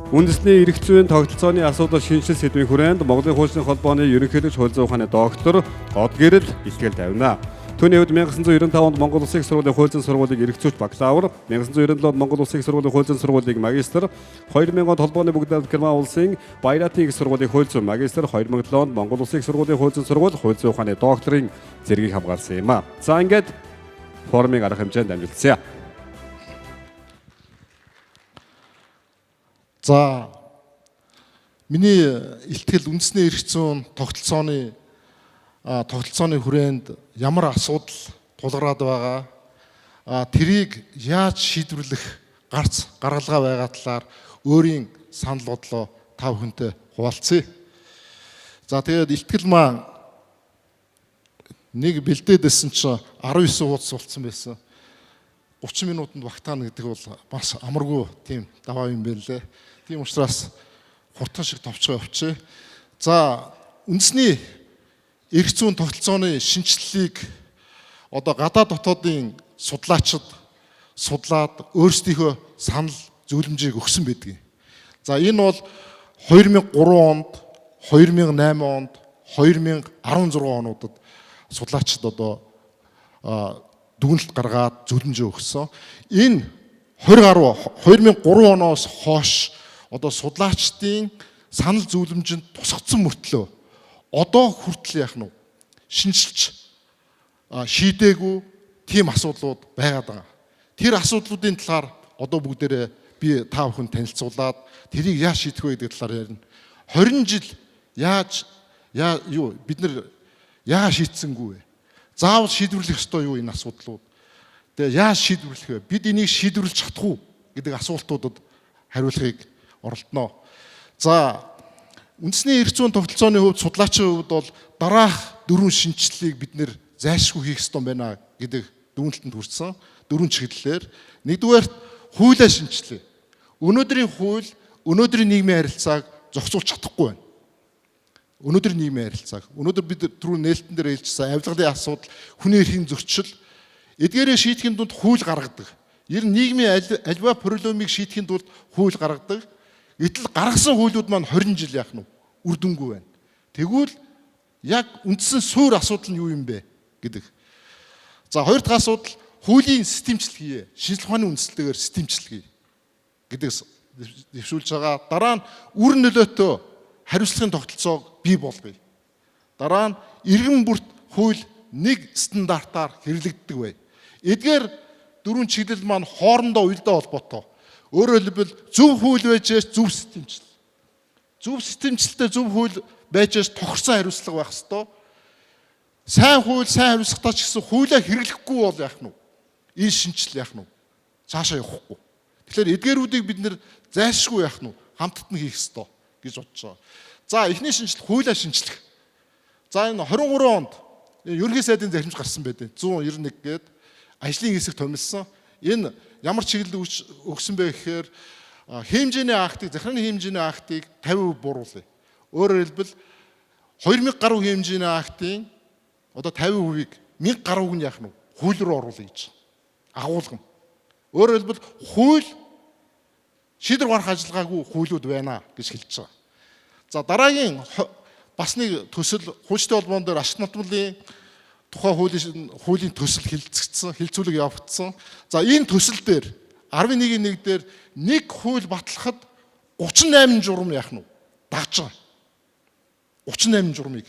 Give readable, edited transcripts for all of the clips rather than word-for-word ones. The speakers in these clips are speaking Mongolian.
Үндэсний эрх зүйн тогтолцооны асуудал шинжлэх сэдвийн хүрээнд Монголын хуульчны холбооны ерөнхийлөгч хууль зүйн ухааны доктор Од Гэрэл ихтгэл тавина. Түүний хувьд 1995 онд Монгол Улсын их сургуулийн хууль зүйн сургуулийг эрх зүйч бакалавр, 1997 онд Монгол Улсын их сургуулийн хууль зүйн сургуулийг магистр, 2000 онд холбооны бүгд найрамдах Герман улсын Баяратын их сургуулийн хууль зүйн магистр, 2007 онд Монгол Улсын их сургуулийн хууль зүйн сургууль хууль зүйн ухааны докторийн зэргийг хамгаалсан юм а. За ингээд форумын арга хэмжээнд амжилтсан. За миний илтгэл үндэсний эрх зүйн тогтолцооны хүрээнд ямар асуудал тулгараад байгаа, тэрийг яаж шийдвэрлэх гарц гаргалгаа байгаа талаар өөрийн санал бодлоо та бүхэнтэй хуваалцъя. За тэгээд илтгэл маань нэг бэлдээдсэн чинь 19 хуудас болсон байсан. 30 минутанд багтаана гэдэг бол бас амаргүй тийм даваа юм байна лээ. Тийм учраас хурдан шиг товчгоо явчихъя. За үндэсний эрх зүйн тогтолцооны шинжилгээг одоо гадаад дотоодын судлаачид судлаад өөрсдийнхөө санал зөвлөмжийг өгсөн байдаг. За энэ бол 2003 онд, 2008 онд, 2016 онуудад судлаачид одоо дүгнэлт гаргаад зөвлөмжөө өгсөн. Энэ 2003 оноос хойш одоо судлаачдын санал зөвлөмжөнд тусгацсан мөртлөө одоо хүртэл яах нь шинжилж шийдээгүй тийм асуудлууд байгаад байгаа. Тэр асуудлуудын талаар одоо бүгдээрээ би та бүхэнд танилцуулаад тэрийг яаж шийдэх вэ гэдэг талаар ярина. 20 жил бид нар яаж шийдсэнгүй вэ? Заавал шийдвэрлэх ёстой юу энэ асуудлууд? Тэгээ яаж шийдвэрлэх вэ? Бид энийг шийдвэрлэж чадах уу гэдэг асуултуудад хариулахыг оролдоно. За үндэсний эрх зүйн тогтолцооны хувьд судлаачийн хувьд бол дараах 4 шинжилгээг бид нэр зайлшгүй хийх ёстой байна гэдэг дүгнэлтэнд хүрсэн. 4 чиглэлээр. Нэгдүгээр хуулиа шинжилгээ. Өнөөдрийн хууль өнөөдрийн нийгмийн харилцааг зохицуулж чадахгүй байна. Өнөөдрийн нийгмийн харилцааг. Өнөөдөр бид түрүү нээлтэн дээр хэлжсэн авилгалын асуудал, хүний эрхийн зөрчил эдгээрээ шийдэхин тулд хууль гаргадаг. Ер нь нийгмийн альва проблемыг шийдэхин тулд хууль гаргадаг. Гэтэл гаргасан хуулиуд маань 20 жил яах нь үр дүнгүй байна. Тэгвэл яг үндсэн суурь асуудал нь юу юм бэ гэдэг. За хоёр дахь асуудал хуулийн системчлэл хийе. Шинжилгээ ухааны үндслэгээр системчлэл гэдэг дэвшүүлж байгаа. Дараа нь үр нөлөөтэй хариуцлагын тогтолцоог бий болгоё. Дараа нь иргэн бүрт хууль нэг стандартаар хэрэглэгддэг бай. Эдгээр 4 чиглэл маань хоорондоо уялдаа холбоотой. Өөрөөр хэлбэл зөв хууль байж зөв системчлэл. Зөв системчлэлтэй зөв хууль байж тохирсон хариуцлага байх ёстой. Сайн хууль, сайн хариуцлагатай ч гэсэн хуулиа хэрэглэхгүй бол яах нь вэ? Энэ шинжил яах нь вэ? Цаашаа явахгүй. Тэгэхээр эдгээрүүдийг бид нэр зайлшгүй яах нь вэ? Хамтд нь хийх ёстой гэж бодож байгаа. За эхний шинжил хуулиа шинжлэх. За энэ 23 онд ерөнхий сайдын захирамж гарсан байдаг. 191 гээд ажлын хэсэг томилсон. Энэ ямар чиглэл өгсөн бэ гэхээр хэмжээний актыг, захиргааны хэмжээний актыг 50% бууруулъя. Өөрөөр хэлбэл 2000 гаруй хэмжээний актын одоо 50%-ийг 1000 гаруйг нь яах нь хууль руу оруулъя гэж агуулган. Өөрөөр хэлбэл хууль шийдвэр гаргах ажиллагаагүй хуулиуд байна гэж хэлж байгаа. За дараагийн бас нэг төсөл хуульчтай холбоон дээр ашиг нотмлын тухай хуулийн төсөл хилцүүлэг явагдсан. За энэ төсөл дээр 11.1 дээр нэг хууль батлахад 38 журам яах нь дагж байгаа. 38 журмыг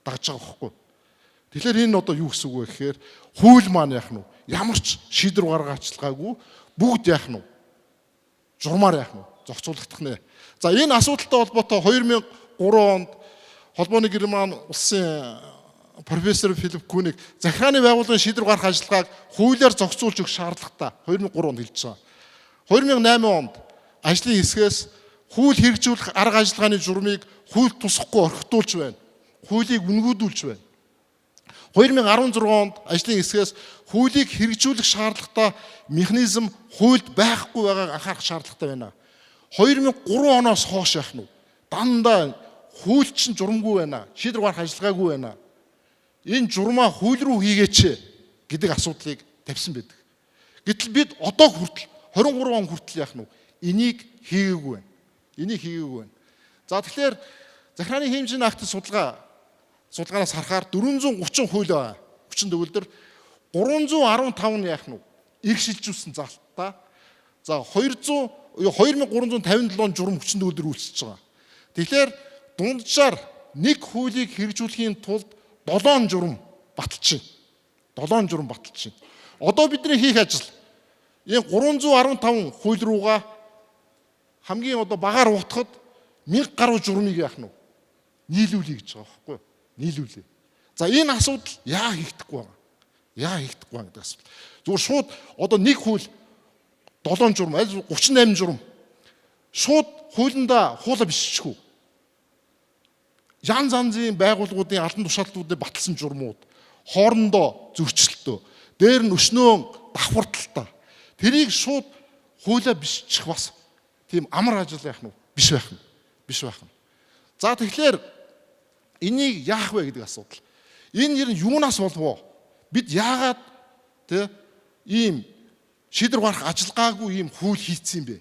дагж байгаа байхгүй. Тэгэхээр энэ одоо юу гэсэн үг вэ гэхээр хууль маань яах нь ямар ч шийдвэр гаргах ажиллагаагүй бүгд яах нь журмаар яах нь зохицуулагдах нэ. За энэ асуудалтай холбоотой 2003 онд холбооны Герман улсын профессор Филипп Куник захиргааны байгууллагын шийдвэр гаргах ажиллагааг хуулиар зохицуулж өгөх шаардлагатай 2003 онд хэлж байгаа. 2008 онд ажлын хэсгээс хууль хэрэгжүүлэх арга ажиллагааны журмыг хууль тусахгүй орхитуулж байна. Хуулийг үнгүүдүүлж байна. 2016 онд ажлын хэсгээс хуулийг хэрэгжүүлэх шаардлагатай механизм хуульд байхгүй байгааг анхаарах шаардлагатай байна. 2003 оноос хойш яах нь дандаа хууль чинь журамгүй байна. Шийдвэр гаргах ажиллагаагүй байна. Энэ журмаа хууль руу хийгээч гэдэг асуудлыг тавьсан байдаг. Гэтэл бид одоо хүртэл 23 он хүртэл яах нь энийг хийгээгүй байна. Энийг хийгээгүй байна. За тэгэхээр захиргааны хэмжээний актын судалгаанаас харахаар 430 хууль байна. Хүчин төгөлдөр 315 нь яах нь их шилжүүлсэн залтаа. За 2357 журам хүчин төгөлдөр үүсэж байгаа. Тэгэхээр дунджаар нэг хуулийг хэрэгжүүлэхийн тулд 7 журам баталж байна. 7 журам баталж байна. Одоо бидний хийх ажил энэ 315 хууль руугаа хамгийн одоо багаар утахад 1000 гаруй журмыг яах нь нийлүүлэе гэж байгаа байхгүй юу? Нийлүүлээ. За энэ асуудал яа хийхдэггүй байгаа. Яа хийхдэггүй байгаа гэдэг асуудал. Зүгээр шууд одоо нэг хууль 7 журам, аль 38 журам шууд хуулиндаа хуула биччихв. Ян занзын байгууллагуудын албан тушаалтуудыг баталсан журмууд хоорондоо зөрчилтөө, дээр нь өшнөө давхарталтай. Тэрийг шууд хуулиа биччих бас тийм амар ажил яах нь биш байх нь. Биш байх нь. За тэгэхээр энийг яах вэ гэдэг асуудал. Энэ ер нь юунаас болов? Бид яагаад ийм шийдвэр гарах ажиллагаагүй ийм хууль хийцсэн бэ?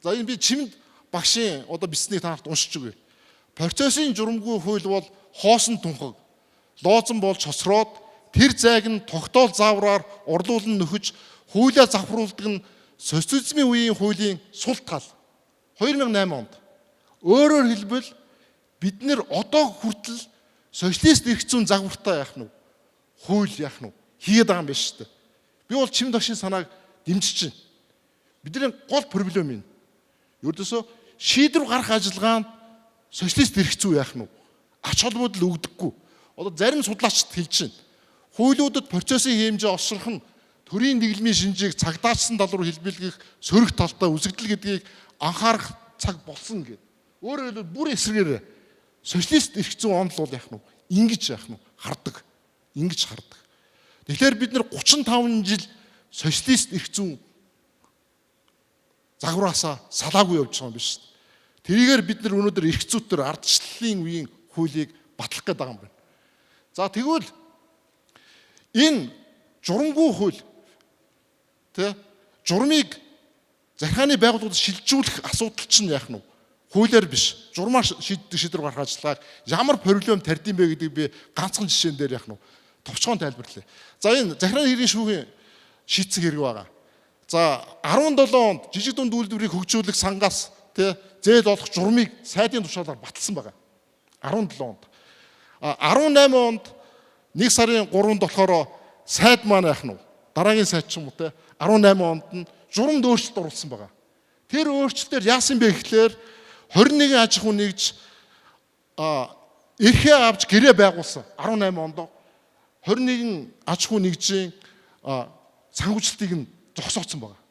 За энэ би Чимэнд багшийн одоо бичснийг та нарт уншиж өгье. Процессын журамгүй хууль бол хоосон тунхаг, лоозон болж хосроод тэр зайг нь тогтоол заавраар орлуулан нөхөж хуулиа завхруулдаг нь социализмын үеийн хуулийн сул тал 2008 онд. Өөрөөр хэлбэл бид нэр одоо хүртэл социалист эрх зүйн загвартай яах нь хууль яах нь хийгээд байгаа юм байна шүү дээ. Би бол Чимэнд багшийн санааг дэмжиж байна. Бидний гол проблем юм. Ердөөсөө шийдвэр гарах ажиллагаанд социалист эрх зүй яах нь ач холбогдол өгдөггүй. Одоо зарим судлаачид хэлж байна. Хуулиудад процессын хэмжээ олшрох нь төрийн дэглэмийн шинжийг цагдаачлсан тал руу хэлбэлгэх сөрөг талтай үзэгдэл гэдгийг анхаарах цаг болсон гэдэг. Өөрөөр хэлбэл бүр эсрэгээр социалист эрх зүйн онол бол яах нь ингэж яах нь хардаг. Ингэж хардаг. Тэгэхээр бид нэр 35 жил социалист эрх зүйн загвараасаа салаагүй явж байгаа юм биш үү? Тэрийгээр бид нар өнөөдөр эрх зүйтэр ардчлалын үеийн хуулийг батлах гээд байгаа юм байна. За тэгвэл энэ журамгүй хууль журмыг захиргааны байгууллагад шилжүүлэх асуудал чинь яах нь хуулиар биш журмаар шийддэг шийдвэр гаргах ажиллагааг ямар проблем тарьдсан бэ гэдгийг би ганцхан жишээн дээр яах нь товчхон тайлбарлая. За энэ захиргааны хэргийн шүүхийн шийдсэн хэрэг байгаа. За 17 онд жижиг дунд үйлдвэрийг хөгжүүлэх сангаас зээл олох журмыг сайдын тушаалаар баталсан байгаа. 17 онд. 18 онд 1 сарын 3-нд болохоор сайд маань яах нь дараагийн сайд ч юм уу 18 онд нь журамд өөрчлөлт оруулсан байгаа. Тэр өөрчлөлтөөр яасан бэ гэхлээр 21 аж ахуй нэгж эрхээ авч гэрээ байгуулсан 18 онд 21 аж ахуй нэгжийн санхүүжилтийг нь зогсооцсон байгаа.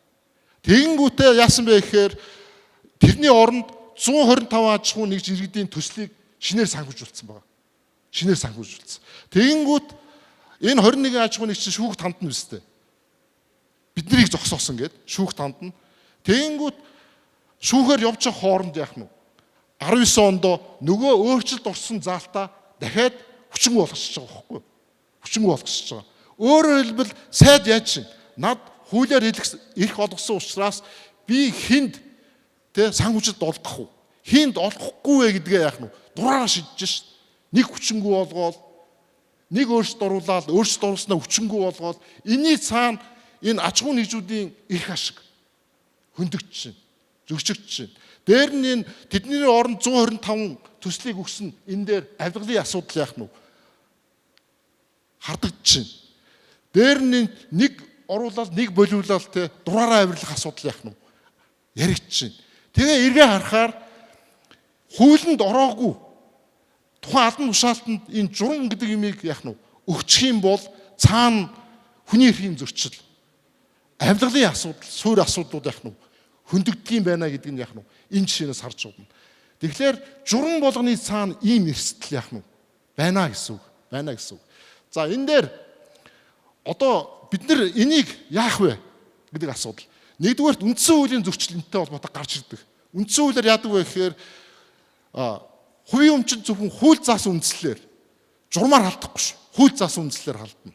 Тэгэнгүүтээ яасан бэ гэхээр тэрний оронд 125 аж ахуй нэгж иргэдийн төслийг шинээр санхүүжүүлсэн байгаа. Шинээр санхүүжүүлсэн. Тэгэнгүүт энэ 21 аж ахуй нэгж шүүхт хандна үстэй. Биднийг зогсоосон гэд шүүхт хандна. Тэгэнгүүт шүүхээр явж байгаа хооронд яах нь 19 онд нөгөө өөрчлөлт орсон заалтаа дахиад хүчингүй болгочихж байгаа байхгүй юу? Хүчингүй болгочихж байгаа. Өөрөөр хэлбэл сайд яаж чинь над хуулиар эрх олгосон учраас би хинд санхүүжилт олгох уу? Хинд олгохгүй вэ гэдгээ яах нь дураараа шийдэж шít. Нэг хүчингүй болгоод нэг өөрчлөлт оруулаад өөрчлөлт оруулснаа хүчингүй болгоод энэний цаана энэ аж ахуй нэгжүүдийн эрх ашиг хөндөгч чинь зөрчигдж чинь. Дээр нь энэ тэдний оронд 125 төслийг өгсөн энэ дээр авилгалын асуудал яах нь хардагдж чинь. Дээр нь нэг оруулаад нэг болиулаад дураараа авирлах асуудал яах нь яригдж чинь. Тэгээ эргээ харахаар хуулинд ороогүй тухайн албан тушаалтанд энэ журам гэдэг юмыг яах нь өгчих юм бол цаана хүний эрхийн зөрчил авилгалын асуудал, суурь асуудлууд яах нь хөндөгдөг юм байна гэдгийг яах нь энэ жишээнээс харж байна. Тэгэхээр журам болгоны цаана ийм эрсдэл яах нь байна гэсэн үг. Байна гэсэн үг. За энэ дээр одоо бид нар энийг яах вэ гэдэг асуудал. Нэгдүгээрт үндсэн хуулийн зөрчилөнтэй холбоотой гарч ирдэг. Үндсэн хуулиар яадаг вэ гэхээр хувийн өмчөд зөвхөн хууль заасан үндслээр журмаар халдахгүй шүү. Хууль заасан үндслээр халдана.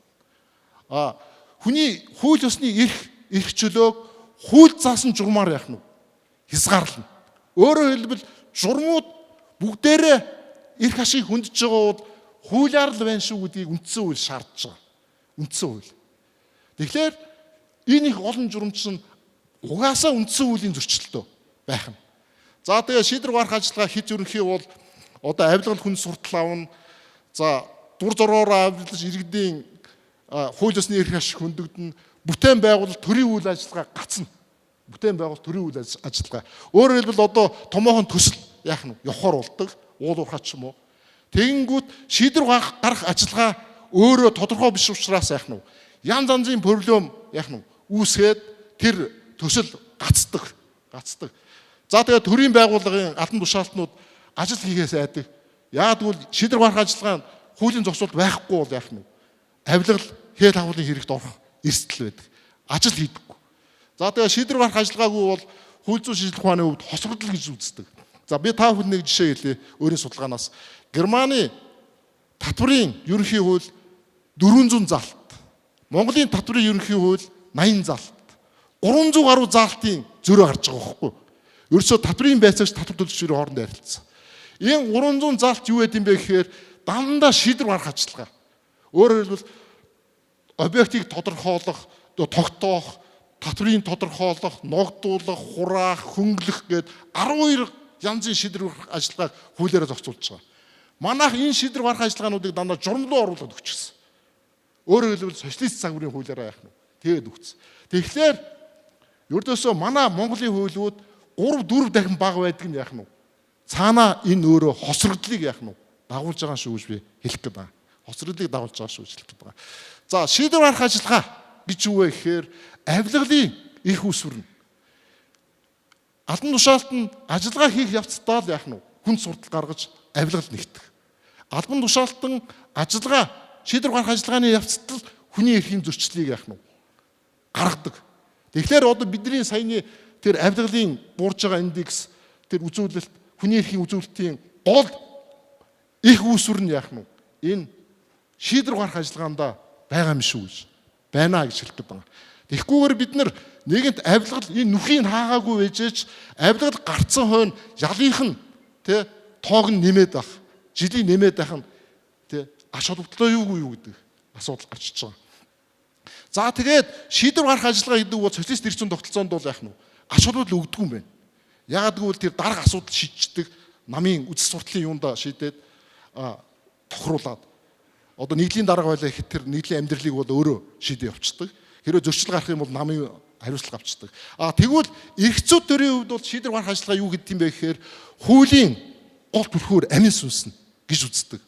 Хүний хууль ёсны эрх чөлөөг хууль заасан журмаар яах нь хязгаарлана. Өөрөөр хэлбэл журмууд бүгдээрээ эрх ашиг хөндөж байгаа бол хуулиар л байна шүү гэдгийг үндсэн хууль шаардж байгаа. Үндсэн хууль. Тэгэхээр энэ их олон журмч нь угаасаа үндсэн хуулийн зөрчилтөө байх нь. За тэгээ шийдвэр гаргах ажиллагаа хэд ерөнхий бол одоо авилгал хүн суртал авна. За дур зоргоороо авилж иргэдийн хууль ёсны эрх ашиг хөндөгдөн. Бүтээн байгуулалт төрийн үйл ажиллагаа гацна. Бүтээн байгуулалт төрийн үйл ажиллагаа. Өөрөөр хэлбэл одоо томоохон төсөл яах нь явахаар болдог. Уулуурхаа ч юм уу. Тэгэнгүүт шийдвэр гаргах ажиллагаа өөрөө тодорхой биш учраас яах нь янз янзын проблем яах нь үүсгээд тэр төсөл гацдаг. За тэгээд төрийн байгууллагын албан тушаалтнууд ажил хийхээс айдаг. Яагад гэвэл шийдвэр гаргах ажиллагаа хуулийн зохицуулалт байхгүй бол яах нь авилгал хэл хавлын хэрэгт орох эрсдэл байдаг. Ажил хийдэггүй. За тэгээд шийдвэр гаргах ажиллагаагүй бол хууль зүйн шинжилгээ ухааны хувьд хосрогдол гэж үздэг. За би та бүхэнд нэг жишээ хэлье өөрийн судалгаанаас. Германы татврын ерөнхий хууль 400 заалт. Монголын татврын ерөнхий хууль 80 заалт. 300 гаруй заалтын зөрөө гарч байгаа байхгүй юу? Ерөөсөө татврын байцаагч татвар төлөгчдийн хоорондоо харилцсан. Энэ 300 заалт юу гэдэм бэ гэхээр дандаа шийдвэр гаргах ажиллагаа. Өөрөөр хэлбэл объектыг тодорхойлох, тогтоох, татврын тодорхойлох, ногдуулах, хураах, хөнгөлөх гээд 12 янзын шийдвэр ажиллагааг хуулиараа зохицуулж байгаа. Манайх энэ шийдвэр гаргах ажиллагаануудыг дандаа журам руу оруулаад өгчихсөн. Өөрөөр хэлбэл социалист загварын хуулиараа яах нь тэгээд өгсөн. Тэгэхээр ердөөсөө манай Монголын хуулиуд 3-4 дахин бага байдаг нь яах нь цаанаа энэ өөрөө хосрогдлыг яах нь дагуулж байгаа шүү гэж би хэлэх гээд байна. Хосрогдлыг дагуулж байгаа шүү гэж хэлэх гээд байна. За шийдвэр гаргах ажиллагаа гэж юу вэ гэхээр авилгалын их усвэрнэ. Албан тушаалт нь ажиллагаа хийх явцдаа л яах нь хүн суртал гаргаж авилгал нэгтгэх. Албан тушаалтан ажиллагаа шийдвэр гаргах ажиллагааны явцдаа хүний эрхийн зөрчлийг яах нь гаргадаг. Тэгэхээр одоо бидний саяны тэр авилгалын буурж байгаа индекс тэр үзүүлэлт хүний эрхийн үзүүлэлтийн гол их үүсвэр нь яах нь энэ шийдвэр гаргах ажиллагаанд байгаа юм шүү гэж байна гэж хэлдэг байна. Тэгэхгүйгээр бид нар нэгэнт авилгал энэ нүхийг хаагаагүй байжээч авилгал гарцсан хойно ялынх нь тэ тоог нь нэмээд байх, жилийн нэмээд байх нь тэ аш холбогдлоо юу гэдэг асуудал гарчиж байгаа. За тэгээд шийдвэр гаргах ажиллагаа гэдэг бол социалист эрх зүйн тогтолцоонд бол яах нь аш холбогдол өгдөг юм байна. Яагаад гэвэл тэр дарга асуудал шийддэг намын үдс суртлын юунда шийдээд тохируулаад одоо нийтлийн дарга байлаа гэхэд тэр нийтлийн амьдралыг бол өөрөө шийдээ явуулдаг. Хэрвээ зөрчил гарах юм бол намын хариуцлага авчдаг. Тэгвэл эрх зүйн төрийн хувьд бол шийдвэр гаргах ажиллагаа юу гэдэг юм бэ гэхээр хуулийн гол түлхүүр амин сүнс гэж үздэг.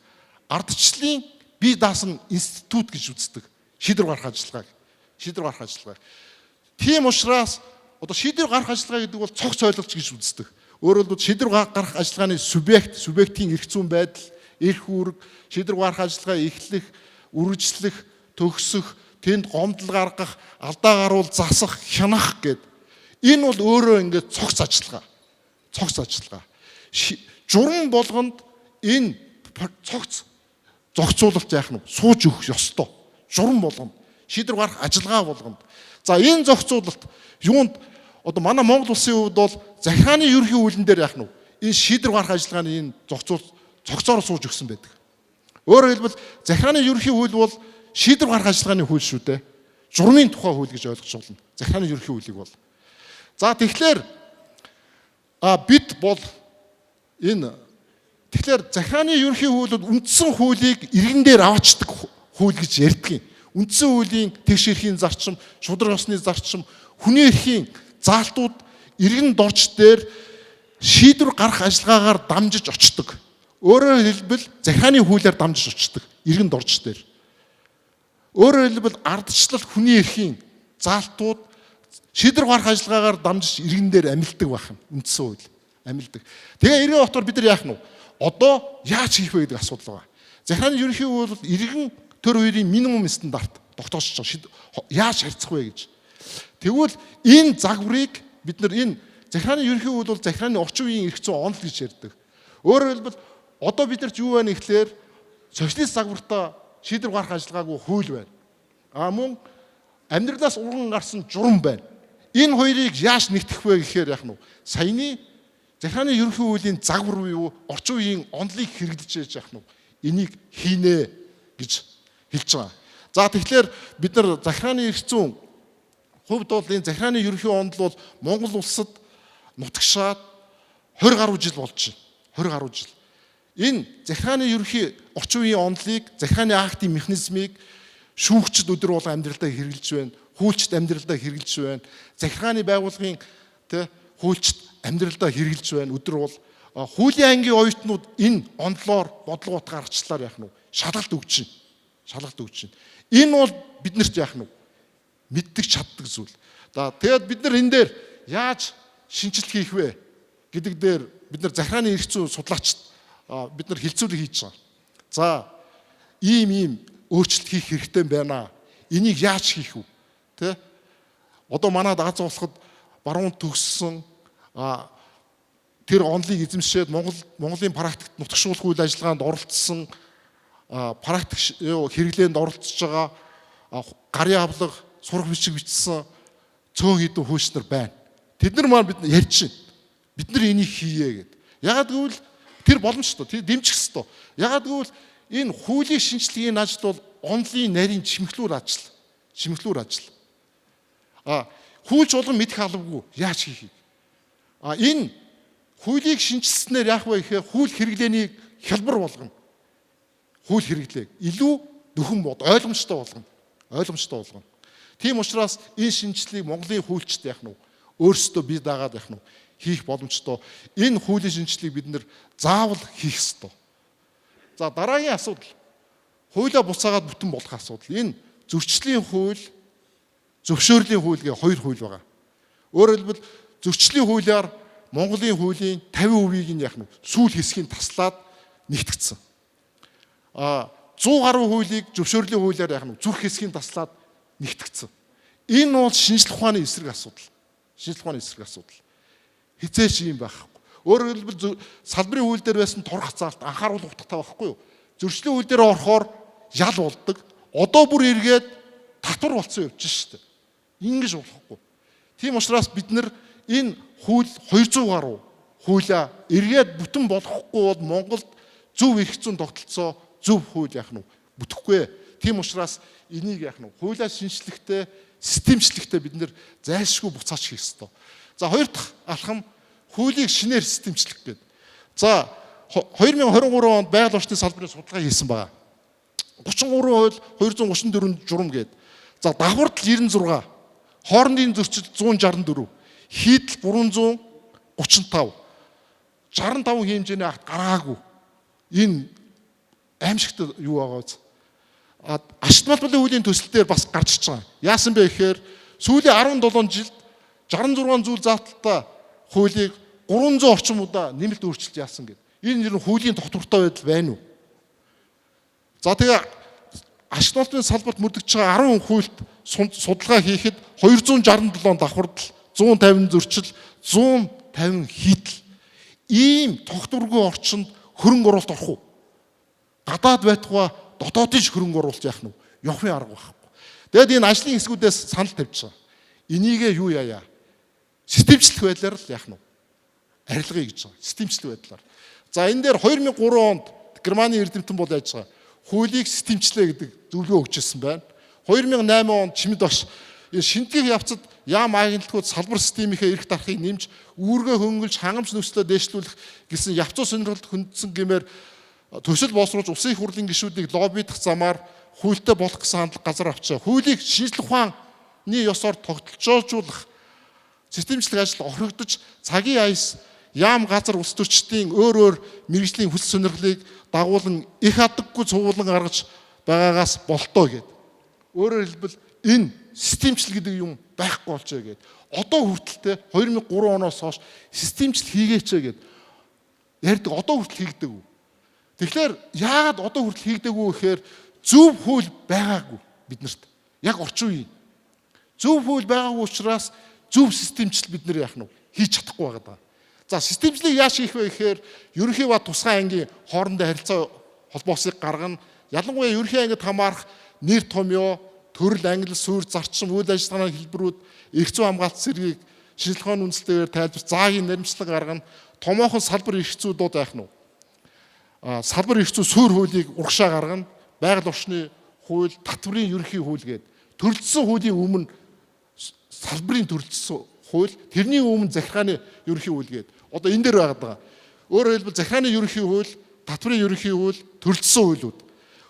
Ардчлалын бие даасан институт гэж үздэг. Шийдвэр гаргах ажиллагааг. Тийм учраас одоо шийдвэр гаргах ажиллагаа гэдэг бол цогц ойлголт гэж үздэг. Өөрөөр хэлбэл шийдвэр гаргах ажиллагааны субъектийн эрх зүйн байдал, эрх үүрэг, шийдвэр гаргах ажиллагаа эхлэх, үргэлжлэх, төгсөх, тэнд гомдол гаргах, алдаа гаруул засах, хянах гэд. Энэ бол өөрөө ингээд цогц ажиллагаа. Журам болгонд энэ цогц зохицуулалт яах нь сууж өгөх ёстой. Журам болгонд, шийдвэр гаргах ажиллагаа болгонд. За энэ зохицуулалт юунд одоо манай Монгол улсын хувьд бол захиргааны ерөнхий хуулин дээр яах нь энэ шийдвэр гаргах ажиллагааны энэ зохицоор сууж өгсөн байдаг. Өөрөөр хэлбэл захиргааны ерөнхий хууль бол шийдвэр гаргах ажиллагааны хууль шүү дээ. Журмын тухай хууль гэж ойлгож болно. Захиргааны ерөнхий хуулийг бол. За тэгэхээр бид бол энэ тэгэхээр захиргааны ерөнхий хууль бол үндсэн хуулийг иргэн дээр аваачдаг хууль гэж ярьдаг юм. Үндсэн хуулийн тэгш эрхийн зарчим, шудраг ёсны зарчим, хүний эрхийн заалтууд иргэн дорж дээр шийдвэр гаргах ажиллагаагаар дамжиж очдог. Өөрөөр хэлбэл захиргааны хуулиар дамжиж очдог. Иргэн дорж дээр. Өөрөөр хэлбэл ардчлал хүний эрхийн заалтууд шийдвэр гаргах ажиллагаагаар дамжиж иргэн дээр амилдаг байх юм. Үндсэн хууль амилдаг. Тэгээ эргэн отоор бид нар яах нь вэ? Одоо яаж хийх вэ гэдэг асуудал байна. Захиргааны ерөнхий хууль бол иргэн төр хоёрын минимум стандарт тогтоож байгаа. Яаж харьцах вэ гэж. Тэгвэл энэ загварыг бид нар энэ захиргааны ерөнхий хууль бол захиргааны орчин үеийн эрх зүйн онол гэж ярьдаг. Өөрөөр хэлбэл одоо бид нарт юу байна гэхлээр социалист загвартаа шийдвэр гаргах ажиллагаагүй хууль байна. Мөн амьдралаас урган гарсан журам байна. Энэ хоёрыг яаж нэгтгэх вэ гэхээр яах нь саяны захиргааны ерөнхий хуулийн загвар буюу орчин үеийн онолыг хэрэглэж яах нь энийг хийнэ гэж хэлж байгаа. За тэгэхээр бид нар захиргааны эрх зүйн хувьд бол энэ захиргааны ерөнхий онол бол Монгол улсад нутагшаад 20 гаруй жил болж байна. 20 гаруй жил. Энэ захиргааны ерөнхий орчин үеийн онолыг, захиргааны актын механизмыг шүүгчд өдөр болго амьдралдаа хэрэгжилж байна. Хуульчд амьдралдаа хэрэгжилж байна. Захиргааны байгууллагын хуульчд амьдралдаа хэрэгжилж байна. Өдөр бол хуулийн ангийн оюутнууд энэ онолоор бодлого утга аргачлалаар яах нь шалгалт өгч байна. Шалгалт өгч байна. Энэ бол биднэрт яах нь мэддэг чаддаг зүйл. За тэгээд бид нар энэ дээр яаж шинжилт хийх вэ гэдэг дээр бид нар захиргааны эрх зүйн судлаачид бид нар хилцүүлэг хийж байгаа. За ийм өөрчлөлт хийх хэрэгтэй байна. Энийг яаж хийх вэ? Тэ? Одоо манайд Аз улсад баруун төгссөн тэр онолыг эзэмшээд Монголын практикт нутагшуулах үйл ажиллагаанд оролцсон практик хэрэглээнд оролцож байгаа гарын авлага сурах бичиг бичсэн цөөн хэдэн хүйч нар байна. Тэд нар маань бид ярьж байна. Бид нар энийг хийе гэдэг. Ягаад гэвэл тэр боломжтой, тэр дэмжих ёстой. Ягаад гэвэл энэ хуулийн шинжилгээний ажил бол онолын нарийн чимэглүүр ажил. Чимэглүүр ажил. Хуульч болгон мэдэх албагүй яаж хийхийг. Энэ хуулийг шинжилснээр яах вэ гэхээр хууль хэрэглээний хялбар болгоно. Хууль хэрэглээг илүү нөхөн ойлгомжтой болгоно. Ойлгомжтой болгоно. Тийм учраас энэ шинжилгээг Монголын хуульчид яах нь өөрсдөө бие даагаад яах нь хийх боломжтой. Энэ хуулийн шинжилгээг бид нэр заавал хийх ёстой. За дараагийн асуудал. Хуулиа буцаагаад бүтэн болгох асуудал. Энэ зөрчлийн хууль, зөвшөөрлийн хууль гэх хоёр хууль байгаа. Өөрөөр хэлбэл зөрчлийн хуулиар Монголын хуулийн 50%-ийг нь яах нь сүүл хэсгийг таслаад нэгтгэсэн. 100 гаруй хуулийг зөвшөөрлийн хуулиар яах нь зүрх хэсгийг таслаад нэгтгэсэн. Энэ бол шинжлэх ухааны эсрэг асуудал. Шинжлэх ухааны эсрэг асуудал. Хизээч юм байхгүй. Өөрөөр хэлбэл салбарын хууль дээр байсан торох заалт анхааруулах утгатай байхгүй юу? Зөрчлийн хууль дээр орохоор ял болдог. Одоо бүр эргээд татвар болцсон явж штэ. Ингэж болохгүй. Тийм учраас бид нар энэ хууль 200 гаруй хуулиа эргээд бүтэн болгохгүй бол Монголд зөв эрх зүйн тогтолцоо зөв хууль яах нь бүтэхгүй. Тийм учраас энийг яах нь хуулиа шинжлэхдээ системчлэхдээ бид нэр зайлшгүй буцаач хийх ёстой. За хоёр дахь алхам хуулийг шинээр системчлэх гэдэг. За 2023 онд байгаль орчны салбарын судалгаа хийсэн байна. 33% 234 журам гээд. За давхардал 96, хоорондын зөрчил 164, хийдэл 335, 65 хэмжээний акт гаргаагүй. Энэ аимшигт юу байгаа вэ? Ашигт малбарын хуулийн төсөл дээр бас гарч иж байгаа. Яасан бэ гэхээр сүүлийн 17 жилд 66 зүйл заалталтай хуулийг 300 орчим удаа нэмэлт өөрчлөлт яасан гэдэг. Энэ нэр нь хуулийн тогтвортой байдал байна уу? За тэгээ ашигт малбарын салбарт мөрдөгч байгаа 10 хуульд судалгаа хийхэд 267 давхардал, 150 зөрчил, 150 хийдэл. Ийм тогтворгүй орчинд хөрөнгө оруулалт орох уу? Гадаад байтугай дотоодын хөрөнгө оруулалт яах нь явахын арга байхгүй. Тэгэд энэ ажлын хэсгүүдээс санал тавьж байгаа. Энийгээ юу яая? Системчлэх байдлаар л яах нь арилгая гэж байгаа. Системчлэх байдлаар. За энэ дээр 2003 онд Германы эрдэмтэн бол яаж байгаа? Хуулийг системчлээ гэдэг зөвлөгөө өгчээсэн байна. 2008 онд Чимэд багш шинтгэх явцад яам агентлагууд салбар системийнхээ эрх дарахыг нэмж үүргээ хөнгөлж хангамж нөхцөлөө дээшлүүлэх гэсэн явцуу сонирхолд хөндсөн гэмээр төсөл боловсруулж улсын их хурлын гишүүдийг лоббидах замаар хуультай болох гэсэн хандлага газар авчаа. Хуулийг шинжлэх ухааны ёсоор тогтолцоожуулах системчлэг ажил орхигдож цагийн аяс яам газар улс төрчдийн өөр мэргэжлийн хүсэл сонирхлыг дагуулan их адаггүй цувуулан гаргаж байгаагаас болтоо гэд. Өөрөөр хэлбэл энэ системчлэл гэдэг юм байхгүй болчоо гэд. Одоо хүртэлтэй 2003 оноос хойш системчлэл хийгээчээ гэд ярьдаг. Одоо хүртэл хийгдэг үү? Тэгэхээр яагаад одоо хүртэл хийгдэггүй гэхээр зөв хууль байгаагүй биднэрт. Яг орчин үеийн зөв хууль байгаагүй учраас зөв системчлэл бид нэр яах нь хийж чадахгүй байгаа. За системчлийг яаж хийх вэ гэхээр ерөнхий ба тусгай ангийн хоорондоо харилцаа холбоосыг гаргана. Ялангуяа ерөнхий ангид хамаарах нэр томьёо, төрөл, англи, суурь, зарчим, үйл ажиллагааны хэлбэрүүд, эрх зүйн хамгаалалт зэргийг шинжилгээний үндслэлээр тайлбар, заагийн наримчлаг гаргана. томоохон салбар эрх зүйнүүд яах нь вэ? Салбар эрх зүйн суурь хуулийг урагшаа гаргана. Байгаль орчны хууль, татврын ерөнхий хууль гээд төрөлжсөн хуулийн өмнө салбарын төрөлжсөн хууль, тэрний өмнө захиргааны ерөнхий хууль гээд одоо энэ дээр байгаад байгаа. Өөрөөр хэлбэл захиргааны ерөнхий хууль, татврын ерөнхий хууль, төрөлжсөн хуулиуд.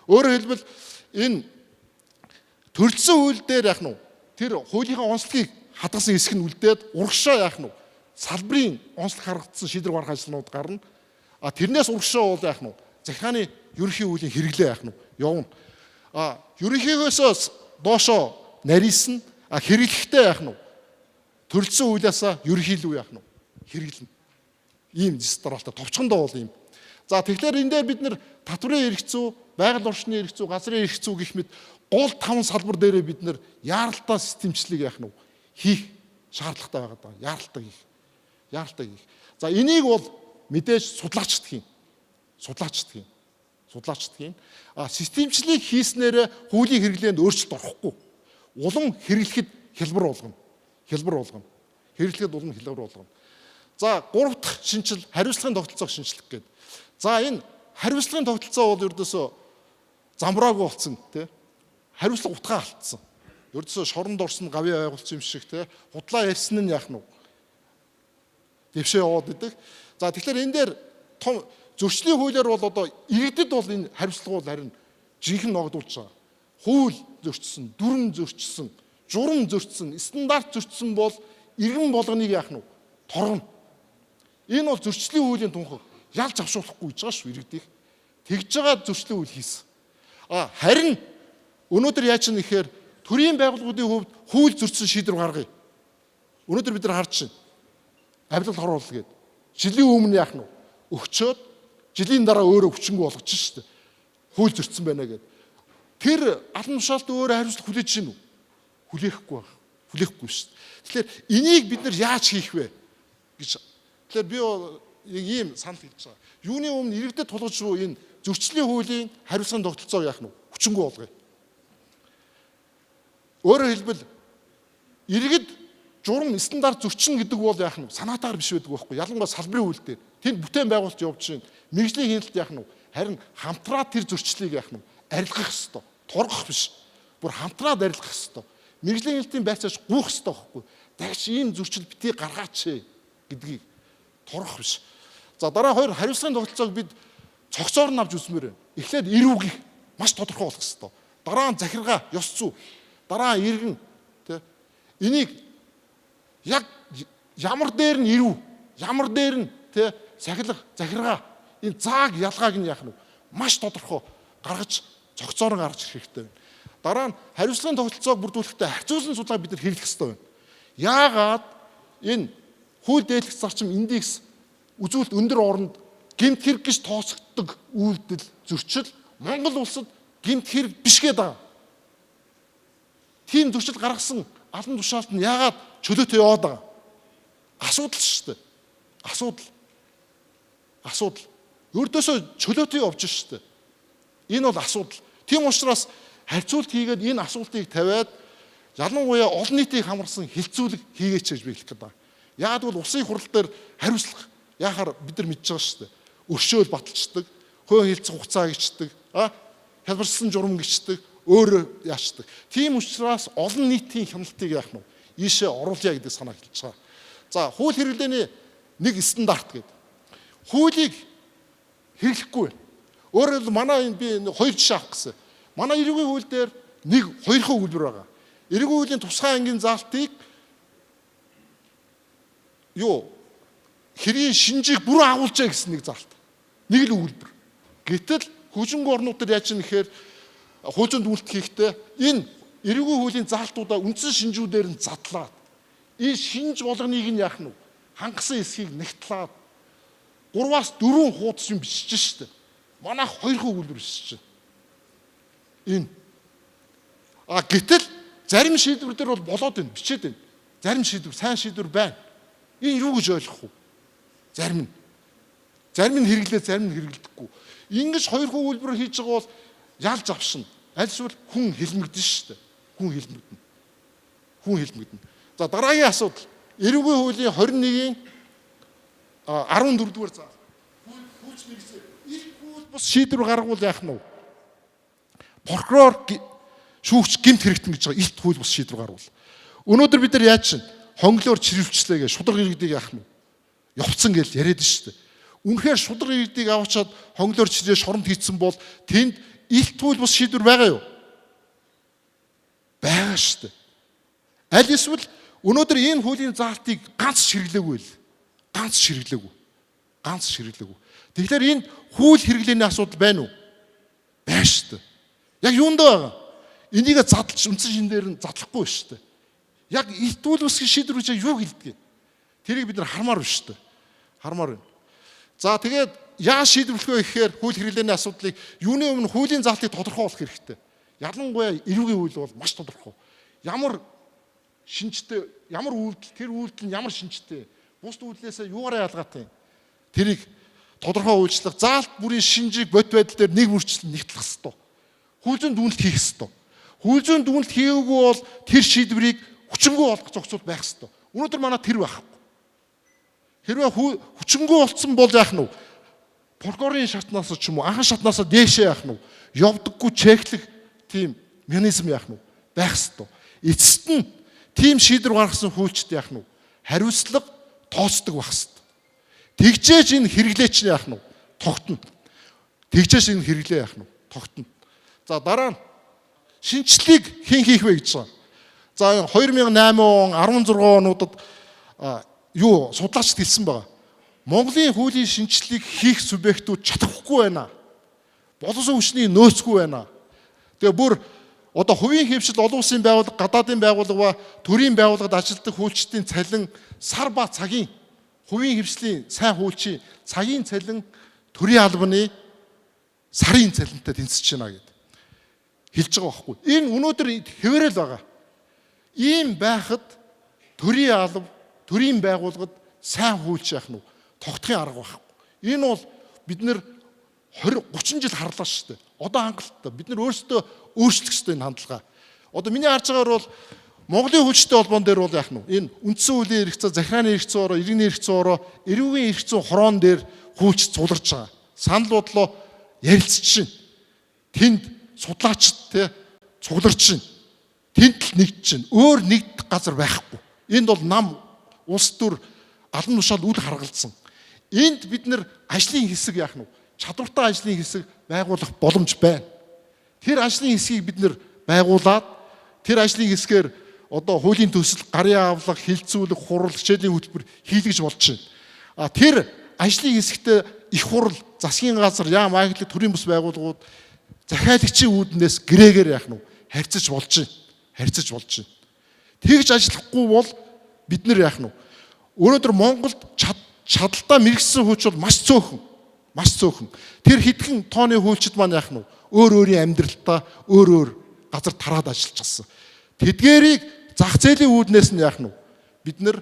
Өөрөөр хэлбэл энэ төрөлжсөн хууль дээр яах нь вэ? Тэр хуулийнхаа онцлогийг хадгалсан хэсэг нь үлдээд урагшаа яах нь вэ? Салбарын онцлог харагдсан шийдвэр гаргах ажлууд гарна. Тэрнээс урагшаа бол яах нь вэ? Захиргааны ерөнхий хуулийн хэрэглээ яах нь вэ? Явна. Ерөнхийгөөсөө доошоо нарийнсан хэрэглэхдээ яах нь вэ? Төрөлжсөн хуулиасаа ерөнхийлөө яах нь вэ? Хэрэглэнэ. Ийм дистралтай товчхондоо бол ийм. За тэгэхээр энэ дээр бид нэр татврын эрх зүй, байгаль орчны эрх зүй, газрын эрх зүй гэх мэт гол 5 салбар дээрээ бид нэр яаралтай системчлэг яах нь вэ? Хийх шаардлагатай байгаа даа. Яаралтай хийх. Яаралтай хийх. За энийг бол мэдээж судлаачд хийн. Системчлэг хийснээр хуулийн хэрэглээнд өөрчлөлт орохгүй. Улам хэрэглэхэд хялбар болгоно. За 3 дахь шинжил хариуцлагын тогтолцоог шинжлэх гээд. За энэ хариуцлагын тогтолцоо бол ердөөсөө замбраагүй болсон тий. Хариуцлага утгаа алдсан. Ердөөсөө шоронд орсон гавьяа байгуулсан юм шиг тий. Худлаа ярьсан нь яах нь вэ? Дэвшээ яваад идэг. За тэгэхээр энэ дээр том зөрчлийн хуулиар бол одоо иргэдэд бол энэ хариуцлага бол харин жинхэнэ ногдуулж байгаа. Хууль зөрчсөн, дүрм зөрчсөн, журам зөрчсөн, стандарт зөрчсөн бол иргэн болгоныг яах нь вэ? Торгоно. Энэ бол зөрчлийн хуулийн тунхаг ялж авшуулахгүй гэж байгаа шүү иргэдийг. Тэгж байгаа зөрчлийн хууль хийсэн. Харин өнөөдөр яаж юм нэхээр төрийн байгууллагуудын хувьд хууль зөрчсөн шийдвэр гаргая. Өнөөдөр бид нар харж байна. Авилгал хоруулал гээд. Жилийн өмнө яах нь вэ? Өгчөөд жилийн дараа өөрөө хүчингүй болгож шүү дээ. Хууль зөрчсөн байна гээд. Тэр алан тушаалт өөрөө хариуцлага хүлээж гин үү? Хүлээхгүй байна. Хүлээхгүй шүү дээ. Тэгэхээр энийг бид нар яаж хийх вэ гэж. Тэгэхээр би ийм санал хэлж байгаа. Юуны өмнө иргэдэд тулгаж руу энэ зөрчлийн хуулийн хариуцлагын тогтолцоог яах нь вэ? Хүчингүй болгоё. Өөрөөр хэлбэл иргэд журам стандарт зөрчин гэдэг бол яах нь вэ? Санаатаар биш байдаг байхгүй. Ялангуяа салбарын хууль дээр. Тэнд бүтээн байгуулалт явуулж байна. Мэргэжлийн хяналт яах нь вэ? Харин хамтраа тэр зөрчлийг яах нь вэ? Арилгах ёстой. Торгох биш. Бүр хамтраад арилгах ёстой. Мэргэжлийн хяналтын байцааж гуйх ёстой байхгүй. Дагч ийм зөрчил битгий гаргаач гэдгийг торгох биш. За дараа 2 хариуцлагын тогтолцоог бид цогцоор нь авч үзмээр байна. Эхлээд эрүүг маш тодорхой болгох ёстой. Дараа нь захиргаа, ёс зүй, дараа нь иргэн тэ энийг яг ямар дээр нь эрүү, ямар дээр нь тэ сахилга, захиргаа энэ зааг ялгааг нь яах нь маш тодорхой гаргаж цогцоор нь гаргаж ирэх хэрэгтэй байна. Дараа нь хариуцлагын тогтолцоог бүрдүүлэхдээ харьцуулсан судалгааг бид нар хэрэглэх ёстой байна. Яагаад энэ хууль дээдлэх зарчим индекс үзүүлэлт өндөр оронд гэмт хэрэг гэж тооцогддог үйлдэл зөрчил Монгол улсад гэмт хэрэг биш гэдэг байгаа. Тийм зөрчил гаргасан алан тушаалт нь яагаад чөлөөтэй яваад байгаа? Асуудал шүү дээ. Асуудал. Өөрдөөсөө чөлөөтэй явж шүү дээ. Энэ бол асуудал. Тийм учраас харьцуулт хийгээд энэ асуултыг тавиад ялангуяа олон нийтийг хамарсан хилцүүлэг хийгээч гэж би хэлэх гээд байна. Яагад бол улсын хурал дээр хариуцлах яхаар бид нар мэдж байгаа шүү дээ. Өршөөл баталцдаг, хөө хилцэх хугацаа гिचдэг, хялбарсан журам гिचдэг, өөрөө яачдаг. Тийм учраас олон нийтийн хяналтыг яах нь ийшээ оруулъя гэдэг санаа хэлж байгаа. За хууль хэрэглээний нэг стандарт гэдэг. Хуулийг хэрэглэхгүй байна. Өөрөөр хэлбэл манай би 2 жишээ авах гэсэн. Манай эрүүгийн хууль дээр 1-2 хувилбар байгаа. Эрүүгийн хуулийн тусгай ангийн заалтыг хэрийн шинжийг бүрэн агуулжээ гэсэн нэг заалт. Нэг л өгүүлбэр. Гэтэл хөгжингүй орнууд дээр яаж юм нэхээр хуучин дүгнэлт хийхдээ энэ эрүүгийн хуулийн заалтуудаа үндсэн шинжүүдээр нь задлаад энэ шинж болгоныг нь яах нь хангасан эсхийг нэгтлаад 3-аас 4 хуудас юм бичиж штэ. Манайх 2 өгүүлбэр бичиж байна. Энэ. Гэтэл зарим шийдвэр дээр бол болоод байна, бичээд байна. Зарим шийдвэр, сайн шийдвэр байна. Энэ юу гэж ойлгох вэ? Зарим нь хэрэглээ, зарим нь хэрэглэдэггүй. Ингэж 2 өгүүлбэр хийж байгаа бол ялж авшина. Аль эсвэл хүн хэлмэгдэн шүү дээ. Хүн хэлмэгдэн. За дараагийн асуудал. Эрүүгийн хуулийн 21-ийн 14 дугаар заа. Хүүлч мэрэгсээ их хүүл бус шийдвэр гаргуул яах нь вэ? Прокурор шүүгч гэмт хэрэгтэн гэж байгаа илт хууль бус шийдвэр гаргуул. Өнөөдөр бид нар яаж чинь хонглоор чирвчлээ гэж шудраг иргэдийг яах нь явцсан гэж яриад шүү дээ. Үнэхээр шудраг иргэдийг аваачаад хонглоор чирээ шоронд хийцэн бол тэнд илт хууль бус шийдвэр байгаа юу? Байгаа шүү дээ. Аль эсвэл өнөөдөр энэ хуулийн заалтыг ганц ширэглээгүй л. Ганц ширэглээгүй. Тэгэхээр энд хууль хэрэглээний асуудал байна уу? Байна шүү дээ. Яг юунд байгаа? Энийг задлж үндсэн шин дээр нь задлахгүй шүү дээ. Яг илт хууль бус шийдвэр гэж юу хэлдэг? Тэрийг бид нар хармаар байна шүү дээ. Хармаар байна. За тэгээд яаж шийдвэрлэх вэ гэхээр хууль хэрэглээний асуудлыг юуны өмнө хуулийн заалтыг тодорхойлох хэрэгтэй. Ялангуяа эрүүгийн хууль бол маш тодорхой. Ямар шинжтэй, ямар үйлдэл, тэр үйлдэл нь ямар шинжтэй, бусд үйлдэлээс юугаараа ялгаатай. Тэрийг тодорхой үйлчлэх, заалт бүрийн шинжийг бод байдал дээр нэг мөрчлөлт нэгтлэх ёстой. Хууль зүйн дүгнэлт хийх ёстой. Хууль зүйн дүгнэлт хийгээгүй бол тэр шийдвэрийг хүчингүй болгох зохицуул байх ёстой. Өнөөдөр манай тэр байхгүй. Хэрвээ хүчингүй болцсон бол яах нь вэ? Прокурорын шатнаас ч юм уу, анхан шатнаас дээшээ яах нь вэ? Явдаггүй чеклэх тийм механизм яах нь вэ? Байх ёстой. Эцэст нь тийм шийдвэр гаргасан хуульчд яах нь вэ? Хариуцлага тооцдог байх ёстой. Тэгжээж энэ хэрэглээч нь яах нь вэ? Тогтно. Тэгжээж энэ хэрэглээ яах нь вэ? Тогтно. За дараа нь шинжлэлийг хэн хийх вэ гэж байна. За 2008 он 16 онуудад судлаачд хэлсэн байгаа. Монголын хуулийн шинжлэлийг хийх субъектууд чадахгүй байна. Боловсон хүчний нөөцгүй байна. Тэгээ бүр одоо хувийн хэмжил олон улсын байгууллага, гадаадын байгууллага ба төрийн байгууллагад ажилладаг хүүлчдийн цалин сар ба цагийн хувийн хэмжлийн сайн хүүлчийн цагийн цалин төрийн албаны сарын цалинтай тэнцэж байна гэдэг хэлж байгаа байхгүй. Энэ өнөөдөр хэвээрэл байгаа. Ийм байхад төрийн алба, төрийн байгууллагад сайн хүүлч яах нь тогтохын арга байхгүй. Энэ бол бид нэр 20-30 жил харлаа шүү дээ. Одоо хангалттай. Бид нар өөрсдөө өөрчлөх ёстой энэ хандлага. Одоо миний харж байгаагаар бол Монголын хүчтэй холбоон дээр бол яах нь энэ үндсэн хуулийн эрх зүй, захиргааны эрх зүй ороо, иргэний эрх зүй ороо, эрүүгийн эрх зүй хороон дээр хүүлч цугларч байгаа. Санал бодлоо ярилцж чинь. Тэнд судлаачд те цугларч чинь. Тэнд л нэгдэж чинь. Өөр нэгдэх газар байхгүй. Энд бол нам улс төр алан тушаал үл харгалзсан. Энд бид нар ажлын хэсэг яах нь чадвартай ажлын хэсэг байгуулах боломж байна. Тэр ажлын хэсгийг бид нэр байгуулад тэр ажлын хэсгээр одоо хуулийн төсөл, гарын авлага, хилцүүлэг, хурал, хичээлийн хөтөлбөр хийлгэж болж байна. Тэр ажлын хэсэгтээ их хурал, засгийн газар, яам ааглаг, төрийн бус байгууллагууд захиалагчийн үүднээс гэрээгээр яах нь харьцаж болж байна. Тэгж ажиллахгүй бол бид нэр яах нь өнөөдөр Монголд чадaltaа мэрэгсэн хүч бол маш цөөхөн. Тэр хэдхэн тооны хүүлчид маань яах нь өөрийн амьдралтаа өөр газар тараад ажиллаж гисэн. Тэдгээрийг зах зээлийн үүднээс нь яах нь бид нэр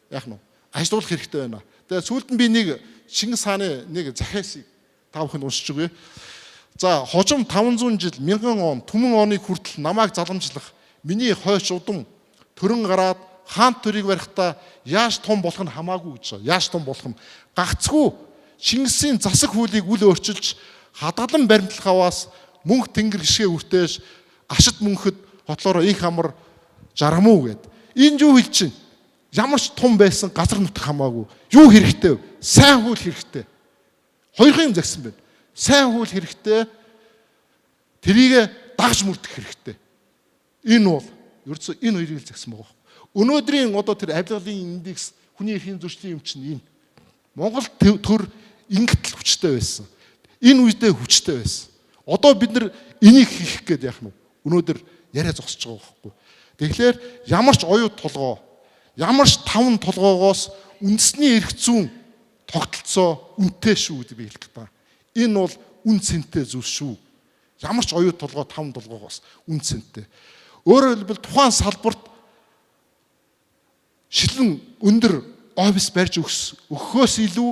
яах нь ажилуулах хэрэгтэй байна. Тэгээ сүүлд нь би нэг Чингис хааны нэг захиасыг та бүхэнд уншиж өгье. За хожим 500 жил 1000 он түмэн оныг хүртэл намайг заламжлах миний хойч удам төрөн гараад хаан төрийг барихтаа яаж том болох нь хамаагүй гэж байна. Яаж том болох нь гагцгүй Чингисийн засаг хуулийг үл өөрчилж хадгалан баримтлах аваас мөнх тэнгэр гişгээ үртээж ашид мөнхөд хотлороо их амар жаргамуу гэд. Энэ юу хэлж чинь? Ямар ч том байсан газар нутг хамаагүй. Юу хэрэгтэй вэ? Сайн хууль хэрэгтэй. Хоёрын юм загсан байна. Сайн хууль хэрэгтэй. Тэрийг дагж мөрдөх хэрэгтэй. Энэ бол ерөөсөө энэ хоёрыг загсан байгаа. Өнөөдрийн одоо тэр авилгалын индекс хүний эрхийн зөрчлийн юм чинь энэ. Монгол төр ингэтэл хүчтэй байсан. Энэ үедээ хүчтэй байсан. Одоо бид нар энийг хийх гээд яах нь өнөөдөр яриа зогсож байгаа байхгүй. Тэгэхээр ямар ч оюут толгоо, ямар ч таван толгоогоос үндэсний эрх зүйн тогтолцоо үнэтэй шүү гэдэг би хэлэх гэдэг. Энэ бол үн цэнтэй зүйл шүү. Ямар ч оюут толгоо таван толгоогоос үн цэнтэй. Өөрөөр хэлбэл тухайн салбарт шилэн өндөр офис барьж өгөхөөс илүү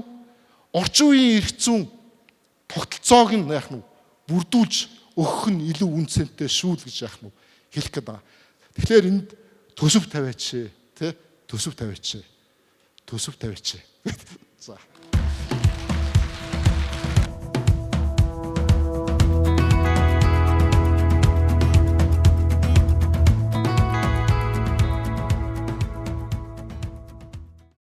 орчин үеийн эрх зүйн тогтолцоог нь яах нь бүрдүүлж өгөх нь илүү үн цэнтэй шүү л гэж яах нь хэлэх гээд байгаа. Тэгэхээр энд төсөв тавиач тий төсөв тавиач. За.